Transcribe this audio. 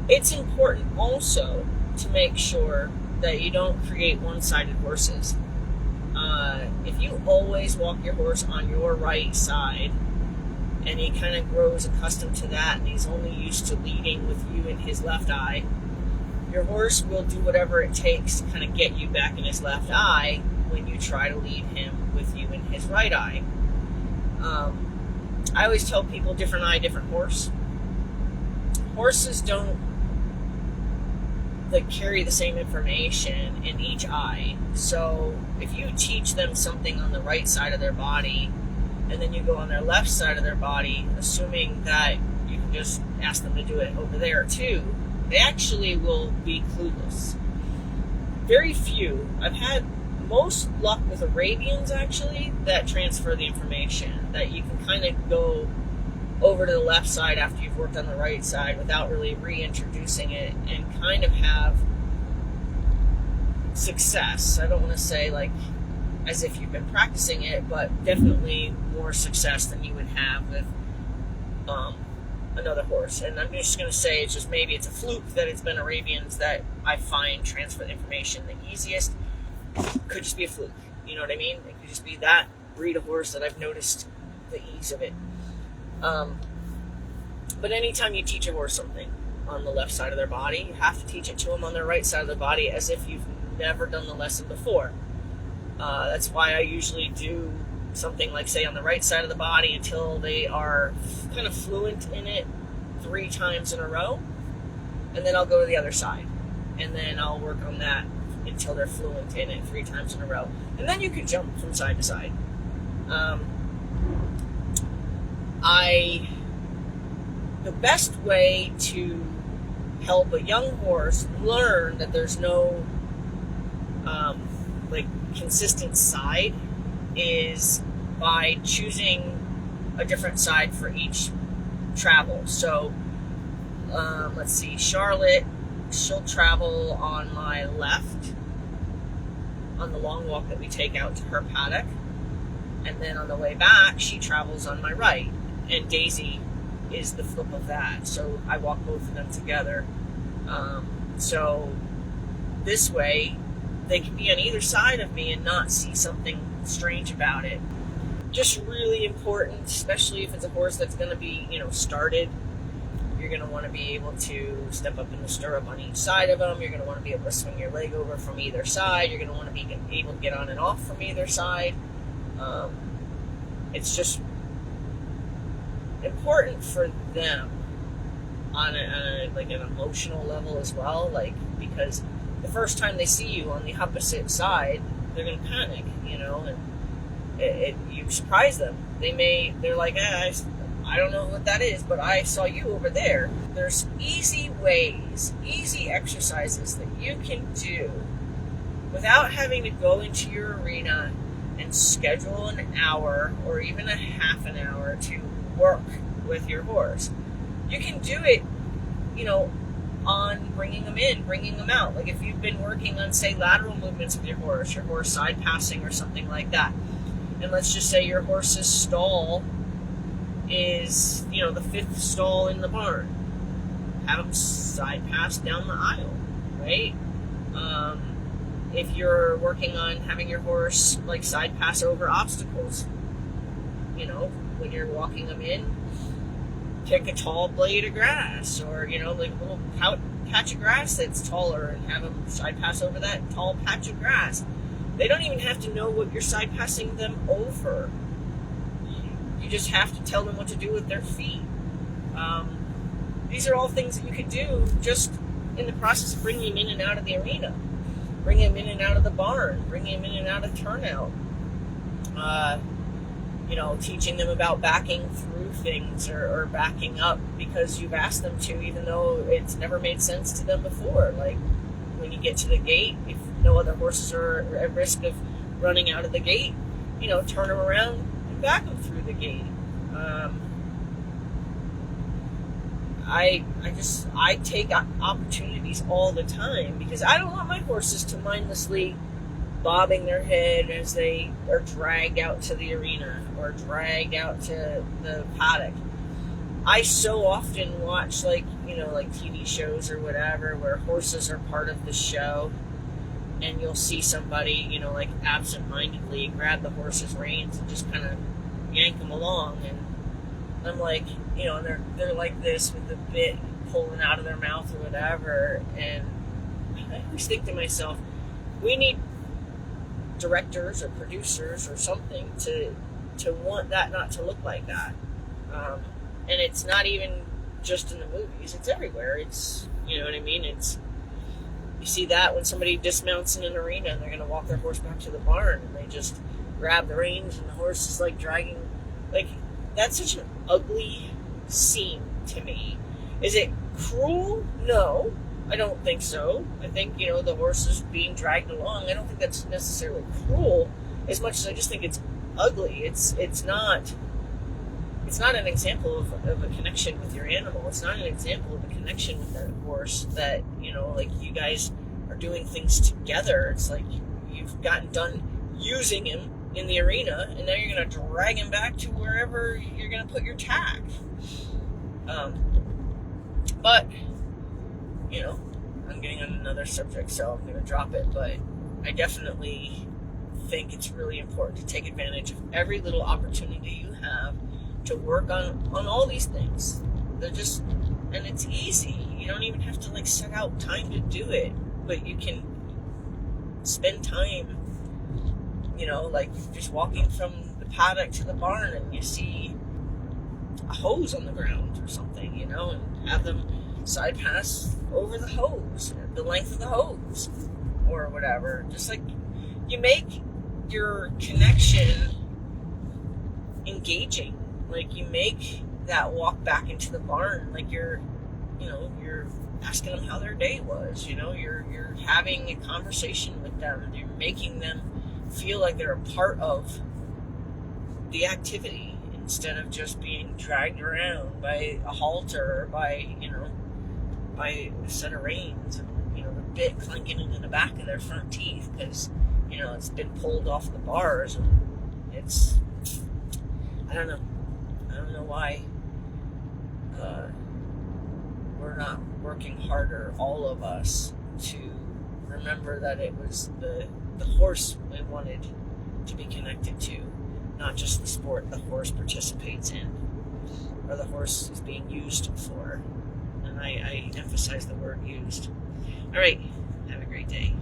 It's important also to make sure that you don't create one-sided horses. If you always walk your horse on your right side, and he kind of grows accustomed to that, and he's only used to leading with you in his left eye, your horse will do whatever it takes to kind of get you back in his left eye when you try to lead him with you in his right eye. I always tell people different eye, different horse. Horses don't carry the same information in each eye. So if you teach them something on the right side of their body, and then you go on their left side of their body, assuming that you can just ask them to do it over there too, they actually will be clueless. Very few. I've had most luck with Arabians, actually, that transfer the information, that you can kind of go over to the left side after you've worked on the right side without really reintroducing it and kind of have success. I don't want to say like as if you've been practicing it, but definitely more success than you would have with another horse. And I'm just going to say it's just maybe it's a fluke that it's been Arabians that I find transfer the information the easiest. Could just be a fluke, you know what I mean? It could just be that breed of horse that I've noticed the ease of it. But anytime you teach a horse something on the left side of their body, you have to teach it to them on their right side of their body as if you've never done the lesson before. That's why I usually do something like, say, on the right side of the body until they are kind of fluent in it 3 times in a row, and then I'll go to the other side, and then I'll work on that until they're fluent in it 3 times in a row, and then you can jump from side to side. The best way to help a young horse learn that there's no consistent side is by choosing a different side for each travel. So let's see, Charlotte, she'll travel on my left on the long walk that we take out to her paddock, and then on the way back she travels on my right, and Daisy is the flip of that, so I walk both of them together. So this way they can be on either side of me and not see something strange about it. Just really important, especially if it's a horse that's going to be, started. You're going to want to be able to step up in the stirrup on each side of them. You're going to want to be able to swing your leg over from either side. You're going to want to be able to get on and off from either side. It's just important for them on an emotional level as well, because the first time they see you on the opposite side, they're going to panic, and you surprise them. They're like, I don't know what that is, but I saw you over there. There's easy ways, easy exercises that you can do without having to go into your arena and schedule an hour or even a half an hour to work with your horse. You can do it, on bringing them in, bringing them out. Like if you've been working on, say, lateral movements with your horse side passing or something like that. And let's just say your horse's stall is, the 5th stall in the barn. Have them side pass down the aisle, right? If you're working on having your horse side pass over obstacles, when you're walking them in, pick a tall blade of grass, or a little patch of grass that's taller, and have them side pass over that tall patch of grass. They don't even have to know what you're side passing them over. You just have to tell them what to do with their feet. These are all things that you could do just in the process of bringing him in and out of the arena, bringing him in and out of the barn, bringing him in and out of turnout. Teaching them about backing through things or backing up because you've asked them to, even though it's never made sense to them before. Like when you get to the gate, if no other horses are at risk of running out of the gate, turn them around and back them through the gate. I take opportunities all the time because I don't want my horses to mindlessly bobbing their head as they are dragged out to the arena or dragged out to the paddock. I so often watch, like, like TV shows or whatever where horses are part of the show, and you'll see somebody, like absentmindedly grab the horse's reins and just kind of yank them along, and I'm like, and they're like this with the bit pulling out of their mouth or whatever, and I always think to myself, we need directors or producers or something to want that not to look like that. And it's not even just in the movies, it's everywhere. It's, you know what I mean? You see that when somebody dismounts in an arena and they're going to walk their horse back to the barn, and they just grab the reins and the horse is like dragging, like, that's such an ugly scene to me. Is it cruel? No, I don't think so. I think, the horse is being dragged along. I don't think that's necessarily cruel as much as I just think it's ugly. It's not an example of a connection with your animal. It's not an example of a connection with that horse that, like, you guys are doing things together. It's like you've gotten done using him in the arena, and now you're going to drag him back to wherever you're going to put your tack. But, I'm getting on another subject, so I'm going to drop it, but I definitely think it's really important to take advantage of every little opportunity you have to work on all these things. They're just, and it's easy. You don't even have to, like, set out time to do it, but you can spend time, like just walking from the paddock to the barn, and you see a hose on the ground or something, and have them side pass over the hose, the length of the hose, or whatever. Just like, you make your connection engaging. Like, you make that walk back into the barn like you're asking them how their day was. You're having a conversation with them. You're making them feel like they're a part of the activity instead of just being dragged around by a halter or by a set of reins, and the bit clanking into the back of their front teeth because it's been pulled off the bars. And it's, I don't know why we're not working harder, all of us, to remember that it was the horse we wanted to be connected to, not just the sport the horse participates in or the horse is being used for. And I emphasize the word used. All right, have a great day.